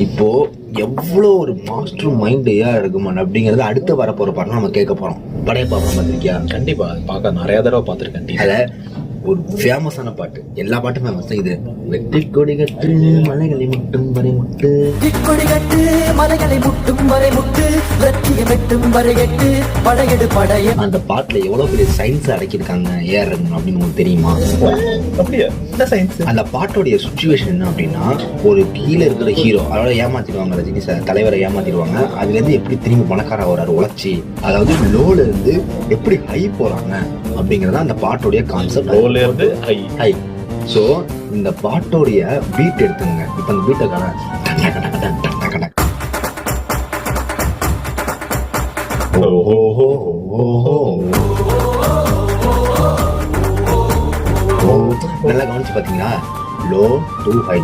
இப்போ எவ்வளோ ஒரு மாஸ்டர் மைண்ட் ஏஆர் ரகுமான் அப்படிங்கறது அடுத்து வரப்போற பாடம் நம்ம கேட்க போறோம். படையப்பா படம் பார்த்திருக்கியா? கண்டிப்பா பார்க்க நிறைய தடவை பார்த்துருக்கேன். அத ஒரு ஃபேமஸான பாட்டு, எல்லா பாட்டும் ஃபேமஸ் தான். இது வெற்றி கொடி கட்டு மலைகளை முட்டும் வரை முட்டு, கொடி கட்டு மலைகளை முட்டும் வரை முட்டு, வெற்றியை வெட்டும் வரை எட்டு, படையெடு படைய. அந்த பாட்டுல எவ்வளவு பெரிய சயின்ஸ் அடக்கியிருக்காங்க ஏஆர் ரகுமான் அப்படின்னு உங்களுக்கு தெரியுமா? அப்படியா? என்ன சயின்ஸ்? அந்த பாட்டோடைய சுச்சுவேஷன் என்ன அப்படின்னா, ஒரு கீழே இருக்கிற ஹீரோ அதோட ஏமாத்திடுவாங்க, ரஜினி சார் தலைவரை ஏமாத்திடுவாங்க. அதுல இருந்து எப்படி திரும்பி பணக்கார வராரு உழைச்சி, அதாவது லோல இருந்து எப்படி ஹை போறாங்க அப்படிங்கறத அந்த பாட்டோடைய கான்செப்ட். லோல இருந்து ஹை. ஹை. சோ இந்த பாட்டோடைய பீட் எடுத்துங்க. இப்ப அந்த பீட்டை காண நல்லா கவனிச்சு பாத்தீங்கன்னா, லோ டு ஹை.